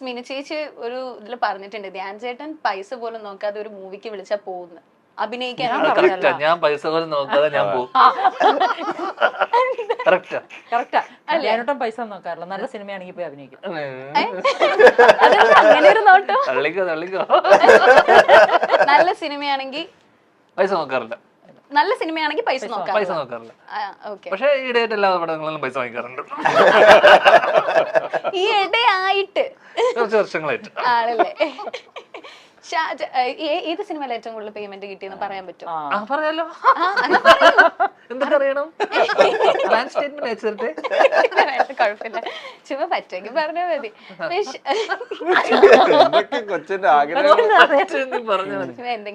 Mini ചേച്ചി ഒരു ഇതിൽ പറഞ്ഞിട്ടുണ്ട്, ധ്യാൻ ചേട്ടൻ പൈസ പോലും നോക്കാതെ ഒരു മൂവിക്ക് വിളിച്ചാ പോകുന്നു അഭിനയിക്കാൻ. ഞാൻ പൈസ പോലും നോക്കാതെ ഞാൻ പോകും. ഞാനോട്ടും പൈസ നോക്കാറില്ല. നല്ല സിനിമയാണെങ്കിൽ പോയി അഭിനയിക്കും. അങ്ങനെ ഒരു നോട്ടോ. തള്ളിക്കോ തള്ളിക്കോ. നല്ല സിനിമയാണെങ്കിൽ പൈസ നോക്കാറില്ല. നല്ല സിനിമയാണെങ്കിൽ പൈസ നോക്കാറില്ല. പക്ഷെ ഈയിടെയായിട്ട് എല്ലാ പടങ്ങളിലും പൈസ വാങ്ങിക്കാറുണ്ട്. ഈ ഇടയായിട്ട് കുറച്ച് വർഷങ്ങളായിട്ട് ആണല്ലേ. ഏത് സിനിമയിൽ ഏറ്റവും കൂടുതൽ പേയ്മെന്റ് കിട്ടിയെന്ന് പറയാൻ പറ്റുമോ? പറയാലോ. എന്തൊക്കെ അറിയണം? കുഴപ്പമില്ല, ചുമ്മാ പറ്റുമെങ്കിൽ പറഞ്ഞാൽ മതി.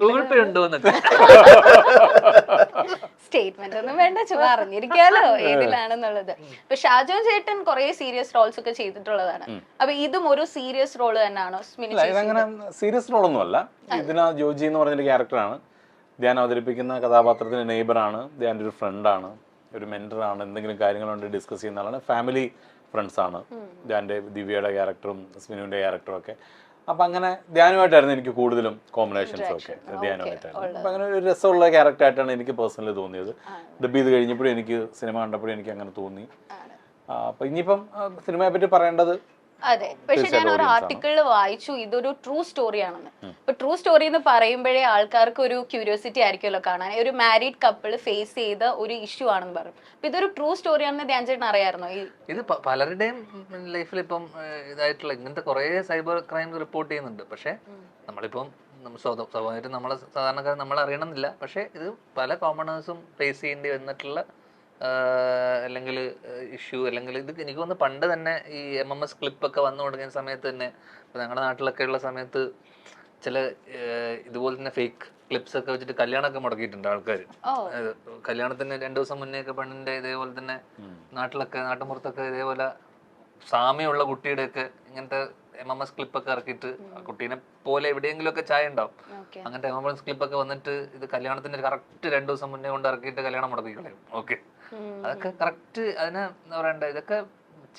ഗൂഗിൾ പേ ഉണ്ടോ? സ്റ്റേറ്റ്മെന്റ് ഒന്നും വേണ്ട, ചുമ്മാ അറിഞ്ഞിരിക്കാലോ ഏതിലാണെന്നുള്ളത്. ഇപ്പൊ ഷാജോൻ ചേട്ടൻ കുറെ സീരിയസ് റോൾസ് ഒക്കെ ചെയ്തിട്ടുള്ളതാണ്. അപ്പൊ ഇതും ഒരു സീരിയസ് റോള് തന്നെയാണോ? ഇതങ്ങനെ സീരിയസ് റോളൊന്നും അല്ല. ഇതിനാ ജോജി എന്ന് പറഞ്ഞൊരു ക്യാരക്ടറാണ്. ധ്യാൻ അവതരിപ്പിക്കുന്ന കഥാപാത്രത്തിന്റെ നെയ്ബറാണ്, ധ്യാൻ്റെ ഒരു ഫ്രണ്ടാണ്, ഒരു മെന്ററാണ്. എന്തെങ്കിലും കാര്യങ്ങളുണ്ട് ഡിസ്കസ് ചെയ്യുന്ന ആളാണ്. ഫാമിലി ഫ്രണ്ട്സ് ആണ് ധ്യാൻ്റെ, ദിവ്യയുടെ ക്യാരക്ടറും സ്മിനുവിന്റെ ക്യാരക്ടറും ഒക്കെ. അപ്പൊ അങ്ങനെ ധ്യാനുമായിട്ടായിരുന്നു എനിക്ക് കൂടുതലും കോമ്പിനേഷൻസ് ഒക്കെ. ധ്യാനുമായിട്ടായിരുന്നു. അപ്പൊ അങ്ങനെ ഒരു രസമുള്ള ക്യാരക്ടറായിട്ടാണ് എനിക്ക് പേഴ്സണലി തോന്നിയത്. ഡബ് ചെയ്ത് കഴിഞ്ഞപ്പോഴും എനിക്ക് സിനിമ കണ്ടപ്പോഴും എനിക്ക് അങ്ങനെ തോന്നി. അപ്പൊ ഇനിയിപ്പം സിനിമയെ പറ്റി പറയേണ്ടത്, അതെ. പക്ഷെ ഞാൻ ഒരു ആർട്ടിക്കിളിൽ വായിച്ചു ഇതൊരു ട്രൂ സ്റ്റോറി ആണെന്ന്. ഇപ്പൊ ട്രൂ സ്റ്റോറി എന്ന് പറയുമ്പോഴേ ആൾക്കാർക്ക് ഒരു ക്യൂരിയോസിറ്റി ആയിരിക്കുമല്ലോ കാണാൻ. ഒരു മാരീഡ് കപ്പിൾ ഫേസ് ചെയ്ത ഒരു ഇഷ്യൂ ആണെന്ന് പറഞ്ഞു. അപ്പൊ ഇതൊരു ട്രൂ സ്റ്റോറി ആണെന്ന് ധ്യാൻ ചേട്ടൻ അറിയാമായിരുന്നോ? ഇത് പലരുടെയും ലൈഫിൽ ഇപ്പം ഇതായിട്ടുള്ള ഇങ്ങനത്തെ കുറെ സൈബർ ക്രൈം റിപ്പോർട്ട് ചെയ്യുന്നുണ്ട്. പക്ഷെ നമ്മളിപ്പം സ്വാഭാവികമായിട്ട് നമ്മളെ സാധാരണക്കാർ നമ്മൾ അറിയണമെന്നില്ല. പക്ഷെ ഇത് പല കോമണേഴ്സും ഫേസ് ചെയ്യേണ്ടി വന്നിട്ടുള്ള അല്ലെങ്കിൽ ഇഷ്യൂ. അല്ലെങ്കിൽ ഇത് എനിക്ക് തോന്നുന്നു പണ്ട് തന്നെ ഈ MMS ക്ലിപ്പൊക്കെ വന്നു തുടങ്ങിയ സമയത്ത് തന്നെ, ഇപ്പം ഞങ്ങളുടെ നാട്ടിലൊക്കെ ഉള്ള സമയത്ത് ചില ഇതുപോലെ തന്നെ ഫേക്ക് ക്ലിപ്സ് ഒക്കെ വെച്ചിട്ട് കല്യാണമൊക്കെ മുടക്കിയിട്ടുണ്ട് ആൾക്കാർ. കല്യാണത്തിന് 2 ദിവസം മുന്നേ ഒക്കെ പെണ്ണിന്റെ ഇതേപോലെ തന്നെ നാട്ടിലൊക്കെ നാട്ടുമ്പുറത്തൊക്കെ ഇതേപോലെ സാമ്യമുള്ള കുട്ടിയുടെയൊക്കെ ഇങ്ങനത്തെ MMS ക്ലിപ്പൊക്കെ ഇറക്കിയിട്ട് കുട്ടീനെ പോലെ എവിടെയെങ്കിലും ഒക്കെ ചായ ഉണ്ടാവും. അങ്ങനത്തെ MMS ക്ലിപ്പൊക്കെ വന്നിട്ട് ഇത് കല്യാണത്തിന്റെ കറക്റ്റ് 2 ദിവസം മുന്നേ കൊണ്ട് ഇറക്കിയിട്ട് കല്യാണം മുടക്കി കളയും. ഓക്കെ, അതൊക്കെ കറക്റ്റ്. അതിന് എന്താ പറയണ്ട, ഇതൊക്കെ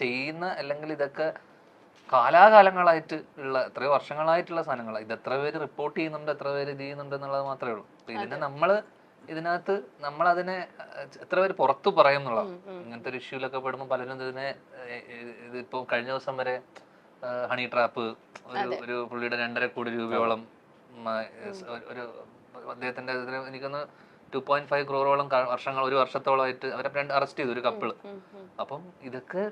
ചെയ്യുന്ന അല്ലെങ്കിൽ ഇതൊക്കെ കാലാകാലങ്ങളായിട്ട് ഉള്ള എത്രയോ വർഷങ്ങളായിട്ടുള്ള സാധനങ്ങൾ. ഇത് എത്ര പേര് റിപ്പോർട്ട് ചെയ്യുന്നുണ്ട്, എത്ര പേര് ഇത് ചെയ്യുന്നുണ്ട് എന്നുള്ളത് മാത്രമേ ഉള്ളൂ. ഇതിനെ ഇതിനകത്ത് നമ്മളതിനെ എത്ര പേര് പുറത്തു പറയുന്നുള്ള ഇങ്ങനത്തെ ഒരു ഇഷ്യൂലൊക്കെ പെടുമ്പോൾ പലരും ഇതിപ്പോ കഴിഞ്ഞ ദിവസം വരെ ഹണി ട്രാപ്പ് ഒരു പുള്ളിയുടെ 2.5 കോടി രൂപയോളം ഒരു അദ്ദേഹത്തിന്റെ എനിക്കൊന്ന് 2.5 crore-ഓളം ഒരു വർഷത്തോളമായിട്ട് അവരെ അറസ്റ്റ് ചെയ്തു, ഒരു കപ്പിള്. അപ്പം ഇതൊക്കെ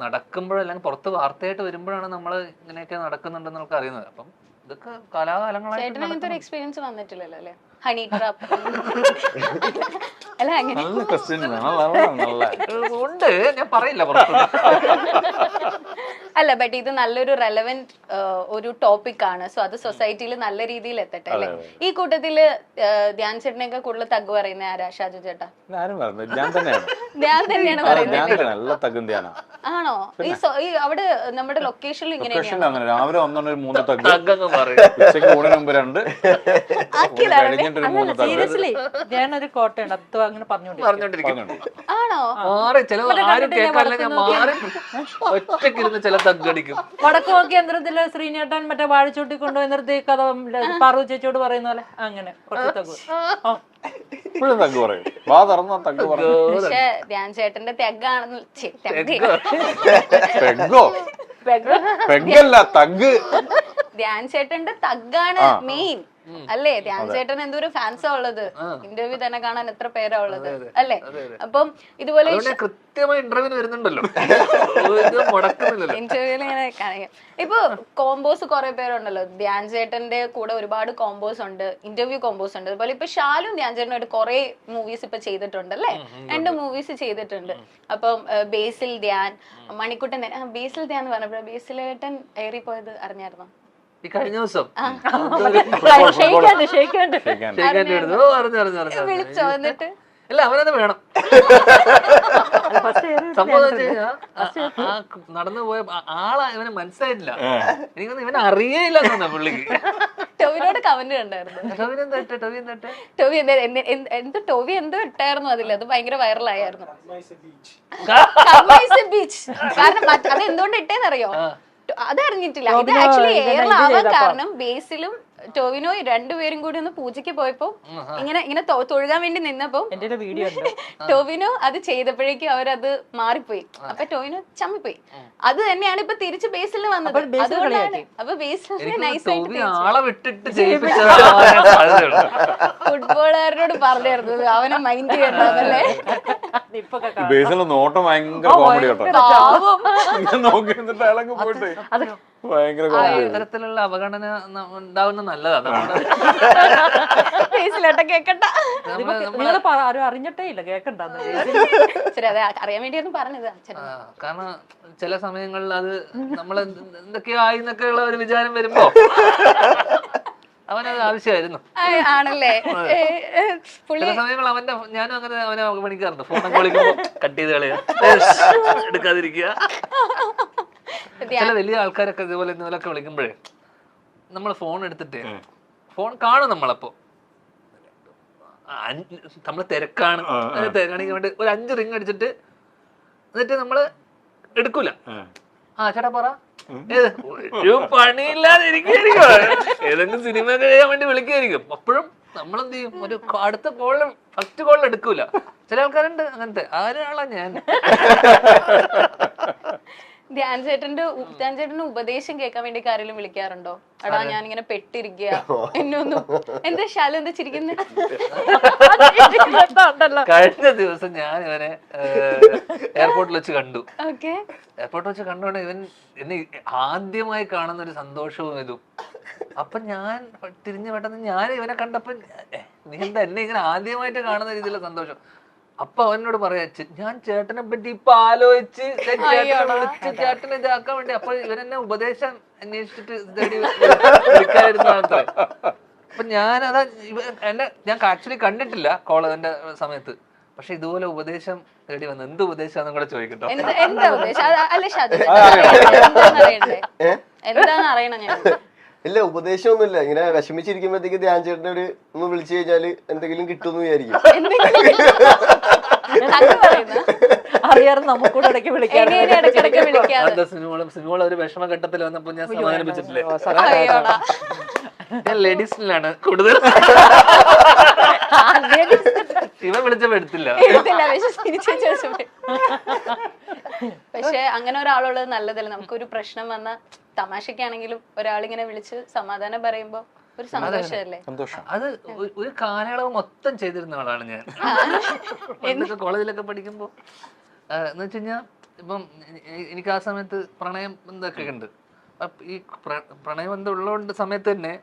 നടക്കുമ്പോഴല്ലെങ്കിൽ പുറത്ത് വാർത്തയായിട്ട് വരുമ്പോഴാണ് നമ്മൾ ഇങ്ങനെയൊക്കെ നടക്കുന്നുണ്ടെന്ന് നമുക്ക് അറിയുന്നത്. അപ്പം ഇതൊക്കെ കാലാകാലങ്ങളായിട്ട് എക്സ്പീരിയൻസ് വന്നിട്ടില്ലല്ലോ അല്ലേ ഹണി ട്രാപ്പ്? അല്ല അങ്ങനെ ഉണ്ട്, ഞാൻ പറയില്ല പുറത്ത്. അല്ല, ബട്ട് ഇത് നല്ലൊരു റെലവെന്റ് ഒരു ടോപ്പിക് ആണ്. സോ അത് സൊസൈറ്റിയിൽ നല്ല രീതിയിൽ എത്തട്ടെ അല്ലെ. ഈ കൂട്ടത്തില് ധ്യാൻ ചേട്ടനൊക്കെ കൂടുതൽ തഗ് പറയുന്ന ആരാ? ഷാജു ചേട്ടാ? ധ്യാൻ തന്നെയാണ് പറയുന്നത്. ആണോ? ഈ അവിടെ നമ്മുടെ ലൊക്കേഷനിൽ ഇങ്ങനെയാണ് രാവിലെ 1-3 തഗ്, സീരിയസ്ലി ഞാനൊരു കോട്ടയുണ്ട് അത് അങ്ങനെ പറഞ്ഞോണ്ടിരിക്കും. ആണോ? വടക്ക് നോക്കി യന്ത്രത്തില് ശ്രീനേട്ടൻ മറ്റേ വാഴച്ചൂട്ടി കൊണ്ടുപോയി നിർത്തി കഥ പാറു ചേച്ചിയോട് പറയുന്ന പോലെ അങ്ങനെ പക്ഷെ ധ്യാൻ ചേട്ടന്റെ തെഗാണെന്ന് ധ്യാൻ ചേട്ടന്റെ തഗ്ഗാണ് മെയിൻ അല്ലേ? ധ്യാൻ ചേട്ടൻ എന്തൊരു ഫാൻസാ ഉള്ളത്. ഇന്റർവ്യൂ തന്നെ കാണാൻ എത്ര പേരാ ഉള്ളത് അല്ലേ? അപ്പം ഇതുപോലെ ഇന്റർവ്യൂല് ഇങ്ങനെ കാണിക്കാം. ഇപ്പൊ കോമ്പോസ് കുറെ പേരുണ്ടല്ലോ. ധ്യാൻ ചേട്ടന്റെ കൂടെ ഒരുപാട് കോമ്പോസ് ഉണ്ട്, ഇന്റർവ്യൂ കോമ്പോസ് ഉണ്ട്. അതുപോലെ ഇപ്പൊ ഷാലും ധ്യാൻ ചേട്ടനായിട്ട് കുറെ മൂവീസ് ഇപ്പൊ ചെയ്തിട്ടുണ്ട് അല്ലേ? 2 മൂവീസ് ചെയ്തിട്ടുണ്ട്. അപ്പം ബേസിൽ ധ്യാൻ, മണിക്കുട്ടൻ. ബേസിൽ ധ്യാൻ എന്ന് പറഞ്ഞപ്പോ ബേസിലേട്ടൻ ഏറിപ്പോയത് അറിഞ്ഞായിരുന്നോ? ഈ കഴിഞ്ഞ ദിവസം വിളിച്ചോ? എന്നിട്ട് അല്ല, അവനത് വേണം. സംഭവം നടന്നു പോയ ആളെ ഇവന് മനസ്സിലായിട്ടില്ല. എനിക്കൊന്നും ഇവനെ അറിയേയില്ല എന്നാ പുള്ളിക്ക്. ടോവിനോട് കമന്റ് കണ്ടായിരുന്നു. ടോവി എന്തോ ഇട്ടായിരുന്നു അതിൽ. അത് ഭയങ്കര വൈറലായിരുന്നു. കാരണം അത് എന്തുകൊണ്ട് ഇട്ടേന്നറിയോ? അതറിഞ്ഞിട്ടില്ല. ഇത് ടോവിനോ ആക്ച്വലി ഇതെല്ലാം ഇത് എയറിലാവാൻ ചെയ്തപ്പോ. കാരണം ബേസിലും ടോവിനോയും രണ്ടുപേരും കൂടി ഒന്ന് പൂജയ്ക്ക് പോയപ്പോ ഇങ്ങനെ തൊഴുകാൻ വേണ്ടി നിന്നപ്പോ എന്റെ വീഡിയോ ഉണ്ട്. ടോവിനോ അത് ചെയ്തപ്പോഴേക്കും അവരത് മാറിപ്പോയി. അപ്പൊ ടോവിനോ ചമ്മിപ്പോയി. അത് തന്നെയാണ് ഇപ്പൊ തിരിച്ച് ബേസിലിന് വന്നത്. അപ്പോൾ ബേസിൽ അതുകൊണ്ടാണ് കളിയാക്കി. അപ്പൊ ബേസിലിനെ എനിക്ക് നൈസായിട്ട് ടോബി ആളെ വിട്ടിട്ട് ജയിപ്പിച്ചതാവാനേ സാധ്യതയുള്ളൂ. ഫുട്ബോളുകാരനോട് പറഞ്ഞിരുന്നത് അവനെ മൈൻഡ് ചെയ്യണ്ടല്ലേ. ഇപ്പൊക്കെ കാണാം. ബേസിലെ നോട്ടം ഭയങ്കര കോമഡി കേട്ടോ. പാവം. ഇങ്ങനെ നോക്കി നിന്നിട്ട് അയാളങ്ങ് പോയിട്ട് അത് ഭയങ്കര കോമഡി. ഇത്തരത്തിലുള്ള അവഗണന ഉണ്ടാവുന്ന നല്ലതാ. നമ്മുടെ ബേസിലേട്ട കേക്കട്ട. നിങ്ങൾ ആരും അറിഞ്ഞിട്ടേ ഇല്ല, കേക്കണ്ടെന്ന്. ശരി, അതെ അറിയാൻ വേണ്ടിയായിരുന്നു പറഞ്ഞത്. കാരണം ചില സമയങ്ങളിൽ അത് നമ്മൾ എന്തൊക്കെയോ ആയി എന്നൊക്കെയുള്ള ഒരു വിചാരം വരുമ്പോ അവനത് ആവശ്യമായിരുന്നു. ആണല്ലേ. ചില സമയങ്ങൾ ഞാനും അങ്ങനെ അവനെ അവഗണിക്കാറുണ്ട്. ഫോണൊക്കെ വിളിക്കുമ്പോ കട്ട് ചെയ്ത് കളയുക, എടുക്കാതിരിക്കുക. ചില വലിയ ആൾക്കാരൊക്കെ ഇതുപോലൊക്കെ വിളിക്കുമ്പോഴേ നമ്മൾ ഫോൺ എടുത്തിട്ട് ഫോൺ കാണും. നമ്മളപ്പോ നമ്മള് തിരക്കാണ്, തിരക്കാണെങ്കിൽ വേണ്ടി ഒരു 5 റിങ് അടിച്ചിട്ട് എന്നിട്ട് നമ്മള് എടുക്കൂല. ആ ചേട്ടാ പറ, ഒരു പണിയില്ലാതെ ഇരിക്കും, ഏതെങ്കിലും സിനിമ കഴിയാൻ വേണ്ടി വിളിക്കായിരിക്കും. അപ്പോഴും നമ്മളെന്ത് ചെയ്യും, ഒരു അടുത്ത കോളിൽ ഫസ്റ്റ് കോളിൽ എടുക്കൂല. ചില ആൾക്കാരുണ്ട് അങ്ങനത്തെ. ആരാളാ ഞാൻ. ധ്യാൻ ചേട്ടന്റെ ഉപദേശം കേൾക്കാൻ വേണ്ടി ആരെങ്കിലും വിളിക്കാറുണ്ടോ? എടാ ഞാനിങ്ങനെ പെട്ടിരിക്കുക, എന്നൊന്നും. എന്താ ശാലു എന്താ ചിരിക്കുന്നത്? കഴിഞ്ഞ ദിവസം ഞാൻ ഇവനെ എയർപോർട്ടിൽ വെച്ച് കണ്ടു. എയർപോർട്ടിൽ വെച്ച് കണ്ടുകൊണ്ട് ഇവൻ എന്നെ ആദ്യമായി കാണുന്ന ഒരു സന്തോഷവും ഇതും. അപ്പൊ ഞാൻ തിരിഞ്ഞു പെട്ടെന്ന് ഞാൻ ഇവനെ കണ്ടപ്പോ നീ എന്താ എന്നെ ഇങ്ങനെ ആദ്യമായിട്ട് കാണുന്ന രീതിയിലുള്ള സന്തോഷം. അപ്പൊ അവനോട് പറയാ, ഞാൻ ചേട്ടനെ പറ്റി ഇപ്പൊ ആലോചിച്ച് ചേട്ടനെ ഇതാക്കാൻ വേണ്ടി. അപ്പൊ ഇവനെന്നെ ഉപദേശം അന്വേഷിച്ചിട്ട് വിളിക്കാതിരുന്നത്ര. അപ്പൊ ഞാനതാ ഞാൻ ആക്ച്വലി കണ്ടിട്ടില്ല കോളേജിന്റെ സമയത്ത്. പക്ഷെ ഇതുപോലെ ഉപദേശം തേടി വന്നു. എന്ത് ഉപദേശാന്നും കൂടെ ചോദിക്കട്ടോ. എന്താ ഉപദേശം? അല്ല ഷാജു, എന്താന്ന് അറിയണം ഞാൻ. ഇല്ല, ഉപദേശമൊന്നുമില്ല. ഇങ്ങനെ വിഷമിച്ചിരിക്കുമ്പോഴത്തേക്ക് ധ്യാൻ ചേട്ടനെ ഒന്ന് വിളിച്ചു കഴിഞ്ഞാല് എന്തെങ്കിലും കിട്ടുമെന്ന് വിചാരിക്കും. അറിയാറ് നമുക്കൂടെ ഇടയ്ക്ക് വിളിക്കാം. സിനിമകൾ ഒരു വിഷമഘട്ടത്തിൽ വന്നപ്പോ ഞാൻ സമാധാനിപ്പിച്ചിട്ടില്ലേ? ഞാൻ ലേഡീസിലാണ് കൂടുതൽ. ഇവ വിളിച്ചപ്പോ എടുത്തില്ല. പക്ഷെ അങ്ങനെ ഒരാളുള്ളത് നല്ലതല്ല. നമുക്കൊരു പ്രശ്നം വന്ന തമാശക്കാണെങ്കിലും ഒരാളിങ്ങനെ വിളിച്ച് സമാധാനം പറയുമ്പോ ഒരു സന്തോഷമല്ലേ? അത് ഒരു കാലയളവ് മൊത്തം ചെയ്തിരുന്ന ആളാണ് ഞാൻ. കോളേജിലൊക്കെ പഠിക്കുമ്പോ എന്ന് വെച്ച് കഴിഞ്ഞാൽ ഇപ്പം എനിക്ക് ആ സമയത്ത് പ്രണയം എന്തൊക്കെ ഉണ്ട്. ഈ പ്രണയബന്ധം ഉള്ളതുകൊണ്ട് സമയത്ത് തന്നെ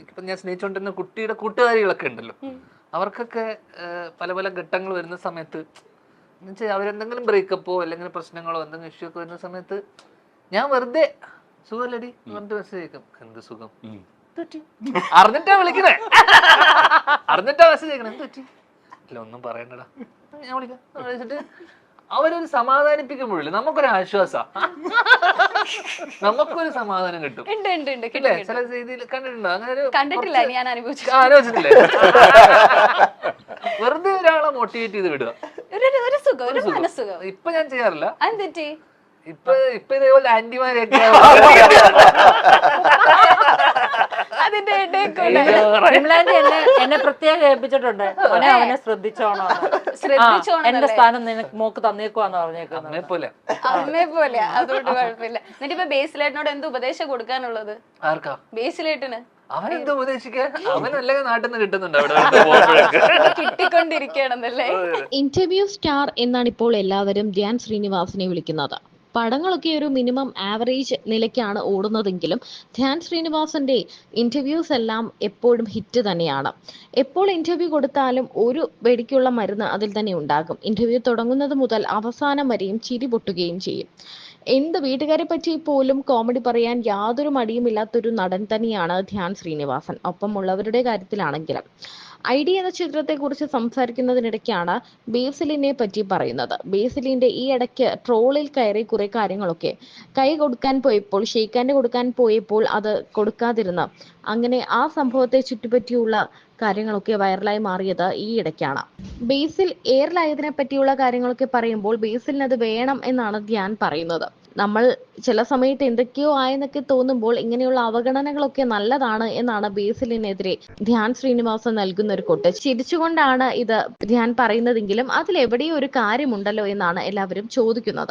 ഇപ്പം ഞാൻ സ്നേഹിച്ചുകൊണ്ടിരുന്ന കുട്ടിയുടെ കൂട്ടുകാരികളൊക്കെ ഉണ്ടല്ലോ, അവർക്കൊക്കെ പല പല ഘട്ടങ്ങൾ വരുന്ന സമയത്ത് എന്നുവെച്ചാൽ അവരെന്തെങ്കിലും ബ്രേക്കപ്പോ അല്ലെങ്കിൽ പ്രശ്നങ്ങളോ എന്തെങ്കിലും ഇഷ്യൂ ഒക്കെ വരുന്ന സമയത്ത് ഞാൻ വെറുതെ സുഖമല്ലടി പറഞ്ഞിട്ട് മെസ്സേജ് അയക്കും. എന്ത് സുഖം, അറിഞ്ഞിട്ടാ വിളിക്കണേ, അറിഞ്ഞിട്ടാ മെസ്സേജ് അയക്കണേ, എന്ത് പറ്റി, അല്ല ഒന്നും പറയണ്ടടാ, ഞാൻ വിളിക്കാം വിളിച്ചിട്ട് അവരൊരു സമാധാനിപ്പിക്കുമ്പോഴില്ലേ നമുക്കൊരു ആശ്വാസ, നമുക്കൊരു സമാധാനം കിട്ടും. ചില രീതിയിൽ കണ്ടിട്ടുണ്ടോ? അങ്ങനെ കണ്ടിട്ടില്ല, ഞാൻ ആലോചിച്ചിട്ടില്ലേ? വെറുതെ ഒരാളെ മോട്ടിവേറ്റ് ചെയ്ത് വിടുക. ഇപ്പൊ ഞാൻ ചെയ്യാറില്ല. ഇപ്പൊ ഇതേപോലെ ആന്റിമാരെയൊക്കെ എന്നെ പ്രത്യേകം ഏൽപ്പിച്ചിട്ടുണ്ട്, അവനെ ശ്രദ്ധിച്ചോണോ, എന്റെ സ്ഥാനം നിനക്ക് മോക്ക് തന്നേക്കുവാന്ന് പറഞ്ഞേക്കുന്നത്. അമ്മയെ പോലെ, അതുകൊണ്ട് കുഴപ്പമില്ല. എന്നിട്ട് ഇപ്പൊ ബേസിലേട്ടനോട് എന്ത് ഉപദേശം കൊടുക്കാനുള്ളത്? ആർക്കാ? ബേസിലേട്ടന്. അവനെന്താ ഉപദേശിക്കാൻ? അവനല്ലെങ്കിൽ നാട്ടിൽ നിന്ന് കിട്ടുന്നുണ്ട്, അവിടെ കിട്ടിക്കൊണ്ടിരിക്കണെന്നല്ലേ. ഇന്റർവ്യൂ സ്റ്റാർ എന്നാണ് ഇപ്പോൾ എല്ലാവരും ധ്യാൻ ശ്രീനിവാസിനെ വിളിക്കുന്നത്. പടങ്ങളൊക്കെ ഒരു മിനിമം ആവറേജ് നിലയ്ക്കാണ് ഓടുന്നതെങ്കിലും ധ്യാൻ ശ്രീനിവാസന്റെ ഇന്റർവ്യൂസ് എല്ലാം എപ്പോഴും ഹിറ്റ് തന്നെയാണ്. എപ്പോൾ ഇന്റർവ്യൂ കൊടുത്താലും ഒരു വെടിക്കുള്ള മരുന്ന് അതിൽ തന്നെ ഉണ്ടാകും. ഇന്റർവ്യൂ തുടങ്ങുന്നത് മുതൽ അവസാനം വരെയും ചിരി പൊട്ടുകയും ചെയ്യും. എന്ത് വീട്ടുകാരെ പറ്റി പോലും കോമഡി പറയാൻ യാതൊരു മടിയുമില്ലാത്തൊരു നടൻ തന്നെയാണ് ധ്യാൻ ശ്രീനിവാസൻ. ഒപ്പമുള്ളവരുടെ കാര്യത്തിലാണെങ്കിലും ഐഡി എന്ന ചിത്രത്തെക്കുറിച്ച് സംസാരിക്കുന്നതിനിടയ്ക്കാണ് ബേസിലിനെ പറ്റി പറയുന്നത്. ബേസിലിന്റെ ഈ ഇടയ്ക്ക് ട്രോളിൽ കയറി കുറെ കാര്യങ്ങളൊക്കെ കൈ കൊടുക്കാൻ പോയപ്പോൾ, ഷെയ്ക്കാൻഡ് കൊടുക്കാൻ പോയപ്പോൾ അത് കൊടുക്കാതിരുന്ന, അങ്ങനെ ആ സംഭവത്തെ ചുറ്റിപ്പറ്റിയുള്ള കാര്യങ്ങളൊക്കെ വൈറലായി മാറിയത് ഈ ഇടയ്ക്കാണ്. ബേസിൽ എയറിലായതിനെ പറ്റിയുള്ള കാര്യങ്ങളൊക്കെ പറയുമ്പോൾ ബേസിലിന് അത് വേണം എന്നാണ് ധ്യാൻ പറയുന്നത്. നമ്മൾ ചില സമയത്ത് എന്തൊക്കെയോ ആയെന്നൊക്കെ തോന്നുമ്പോൾ ഇങ്ങനെയുള്ള അവഗണനകളൊക്കെ നല്ലതാണ് എന്നാണ് ബേസിലിനെതിരെ ധ്യാൻ ശ്രീനിവാസൻ നൽകുന്ന ഒരു കൊട്ട്. ചിരിച്ചുകൊണ്ടാണ് ഇത് ധ്യാൻ പറയുന്നതെങ്കിലും അതിലെവിടെയോ ഒരു കാര്യമുണ്ടല്ലോ എന്നാണ് എല്ലാവരും ചോദിക്കുന്നത്.